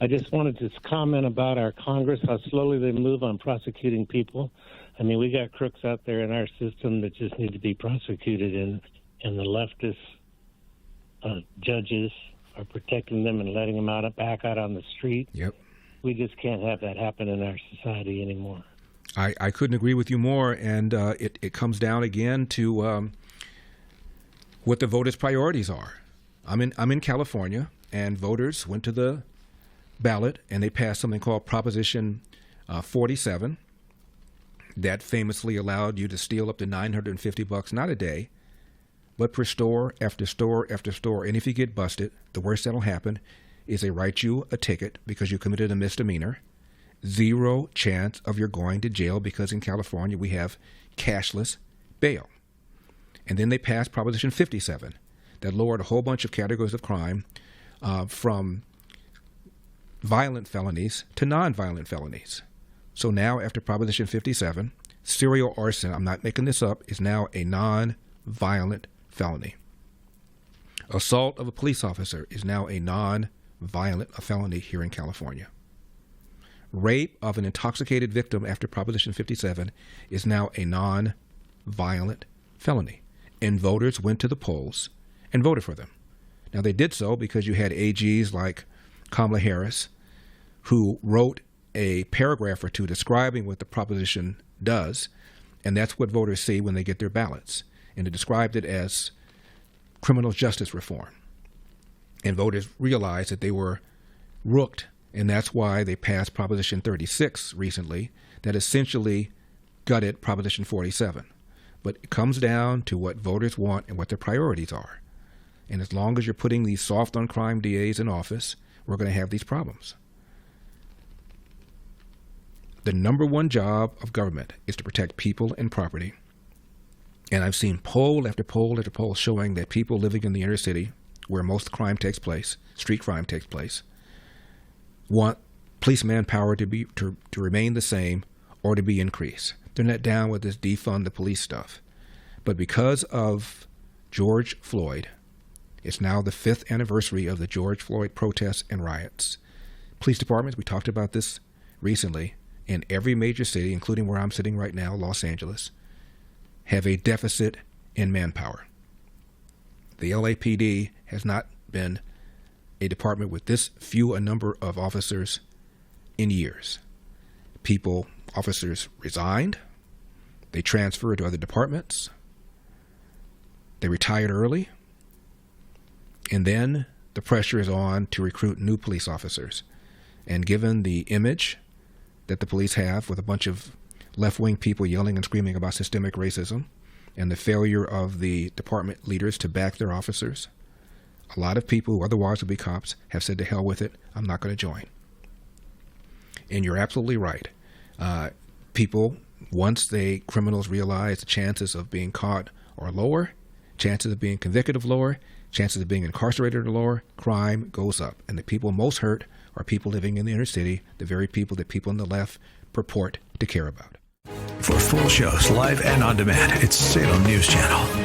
I just wanted to comment about our Congress, how slowly they move on prosecuting people. I mean, we got crooks out there in our system that just need to be prosecuted, and the leftist judges are protecting them and letting them back out on the street. Yep. We just can't have that happen in our society anymore. I couldn't agree with you more, and it comes down again to what the voters' priorities are. I'm in California, and voters went to the ballot and they passed something called Proposition 47 that famously allowed you to steal up to $950, not a day, but per store after store after store. And if you get busted, the worst that'll happen is they write you a ticket because you committed a misdemeanor. Zero chance of your going to jail because in California we have cashless bail. And then they passed Proposition 57 that lowered a whole bunch of categories of crime from violent felonies to nonviolent felonies. So now after Proposition 57, serial arson, I'm not making this up, is now a non-violent felony. Assault of a police officer is now a non-violent felony here in California. Rape of an intoxicated victim after Proposition 57 is now a non-violent felony. And voters went to the polls and voted for them. Now, they did so because you had AGs like Kamala Harris, who wrote a paragraph or two describing what the proposition does, and that's what voters see when they get their ballots. And they described it as criminal justice reform. And voters realized that they were rooked, and that's why they passed Proposition 36 recently that essentially gutted Proposition 47. But it comes down to what voters want and what their priorities are. And as long as you're putting these soft on crime DAs in office, we're going to have these problems. The number one job of government is to protect people and property. And I've seen poll after poll after poll showing that people living in the inner city, where most crime takes place, street crime takes place, want police manpower to remain the same or to be increased. They're not down with this defund the police stuff. But because of George Floyd, it's now the 5th anniversary of the George Floyd protests and riots. Police departments, we talked about this recently, in every major city, including where I'm sitting right now, Los Angeles, have a deficit in manpower. The LAPD has not been a department with this few a number of officers in years. Officers resigned, they transferred to other departments, they retired early, and then the pressure is on to recruit new police officers. And given the image that the police have with a bunch of left-wing people yelling and screaming about systemic racism and the failure of the department leaders to back their officers, a lot of people who otherwise would be cops have said to hell with it, I'm not going to join. And you're absolutely right. People, once criminals realize the chances of being caught are lower, chances of being convicted are lower, chances of being incarcerated are lower, crime goes up. And the people most hurt are people living in the inner city, the very people that people on the left purport to care about. For full shows, live and on demand, it's Salem News Channel.